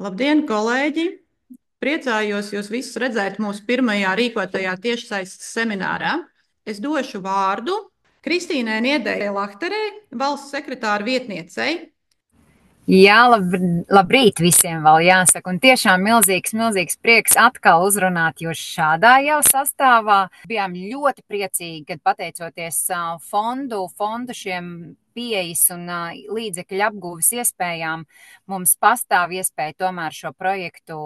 Labdien, kolēģi! Priecājos jūs visus redzēt mūsu pirmajā rīkotajā tiešsaistes seminārā. Es došu vārdu Kristīnai Niedēļai Lahterei, valsts sekretāra vietniecei. Jā, labrīt visiem vēl jāsaka. Un tiešām milzīgs prieks atkal uzrunāt jūs šādā jau sastāvā. Bijām ļoti priecīgi, kad pateicoties fondu šiem pieejas un līdzekļu apgūves iespējām, mums pastāv iespēja tomēr šo projektu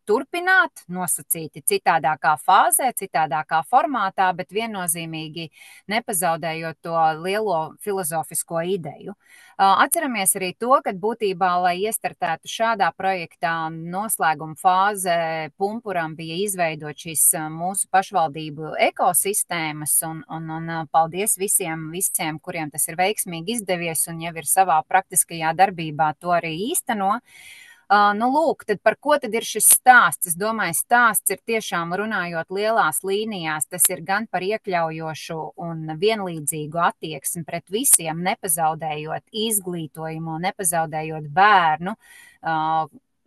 turpināt, nosacīti citādākā fāzē, citādākā formātā, bet viennozīmīgi nepazaudējot to lielo filozofisko ideju. Atceramies arī to, ka būtībā, lai iestartētu šādā projektā, noslēguma fāze pumpuram bija izveidot šīs mūsu pašvaldību ekosistēmas, un paldies visiem, kuriem tas ir veiksmīgi izdevies un jau ir savā praktiskajā darbībā to arī īsteno. Lūk, tad par ko tad ir šis stāsts? Es domāju, stāsts ir tiešām runājot lielās līnijās, tas ir gan par iekļaujošu un vienlīdzīgu attieksmi pret visiem, nepazaudējot izglītojumu, nepazaudējot bērnu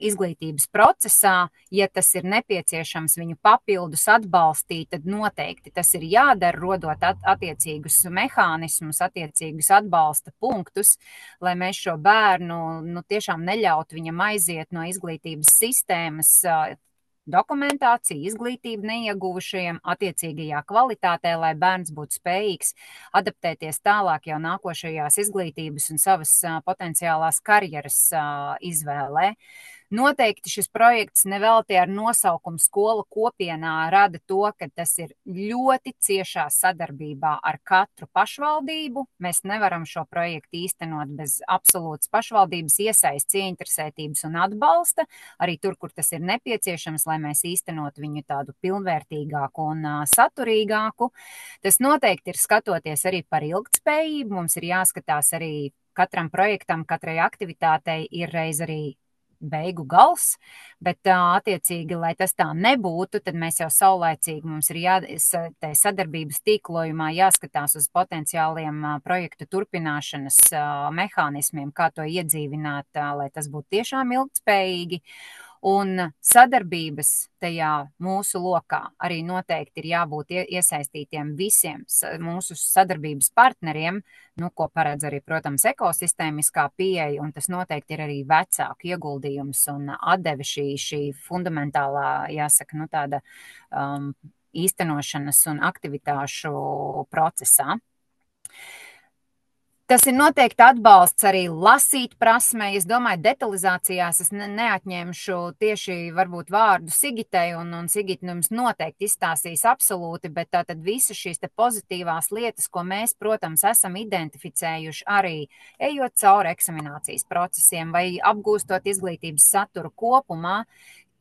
izglītības procesā. Ja tas ir nepieciešams viņu papildus atbalstīt, tad noteikti tas ir jādara, rodot attiecīgus mehānismus, attiecīgus atbalsta punktus, lai mēs šo bērnu tiešām neļautu viņam aiziet no izglītības sistēmas dokumentāciju, izglītību neieguvušajiem attiecīgajā kvalitātē, lai bērns būtu spējīgs adaptēties tālāk jau nākošajās izglītības un savas potenciālās karjeras izvēlē. Noteikti šis projekts nevelti ar nosaukumu Skola kopienā rada to, ka tas ir ļoti ciešā sadarbībā ar katru pašvaldību. Mēs nevaram šo projektu īstenot bez absolūtas pašvaldības iesaistes, ieinteresētības un atbalsta, arī tur, kur tas ir nepieciešams, lai mēs īstenot viņu tādu pilnvērtīgāku un saturīgāku. Tas noteikti ir skatoties arī par ilgtspējību. Mums ir jāskatās arī katram projektam, katrai aktivitātei ir reiz arī beigu gals, bet attiecīgi, lai tas tā nebūtu, tad mēs jau saulaicīgi mums ir sadarbības tīklojumā jāskatās uz potenciāliem projektu turpināšanas mehānismiem, kā to iedzīvināt, lai tas būtu tiešām ilgtspējīgi. Un sadarbības tajā mūsu lokā arī noteikti ir jābūt iesaistītiem visiem mūsu sadarbības partneriem, ko paredz arī, protams, ekosistēmiskā pieeja, un tas noteikti ir arī vecāku ieguldījums un atdeve šī fundamentālā, jāsaka, tāda īstenošanas un aktivitāšu procesā. Tas ir noteikti atbalsts arī lasīt prasmē. Es domāju, detalizācijās es neatņemšu tieši varbūt vārdu Sigitai, un Sigita mums noteikti izstāstīs absolūti, bet tātad visas šīs te pozitīvās lietas, ko mēs, protams, esam identificējuši arī ejot cauri eksaminācijas procesiem vai apgūstot izglītības saturu kopumā,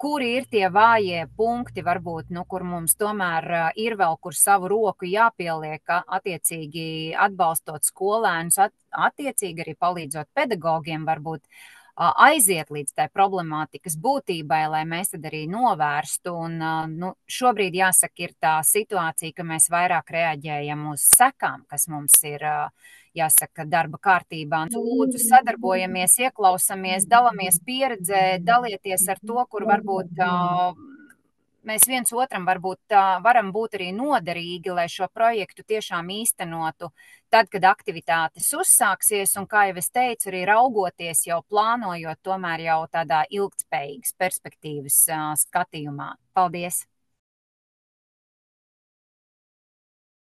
kuri ir tie vājie punkti, varbūt, kur mums tomēr ir vēl kur savu roku jāpieliek, attiecīgi atbalstot skolēnus, attiecīgi arī palīdzot pedagogiem, varbūt aiziet līdz tai problemātikas būtībai, lai mēs tad arī novērstu. Un, šobrīd, jāsaka, ir tā situācija, ka mēs vairāk reaģējam uz sekām, kas mums ir, jāsaka, darba kārtībā. Lūdzu, sadarbojamies, ieklausamies, dalamies pieredzē, dalieties ar to, kur varbūt mēs viens otram varbūt varam būt arī noderīgi, lai šo projektu tiešām īstenotu tad, kad aktivitātes uzsāksies, un, kā jau es teicu, arī raugoties jau plānojot tomēr jau tādā ilgtspējīgas perspektīvas skatījumā. Paldies!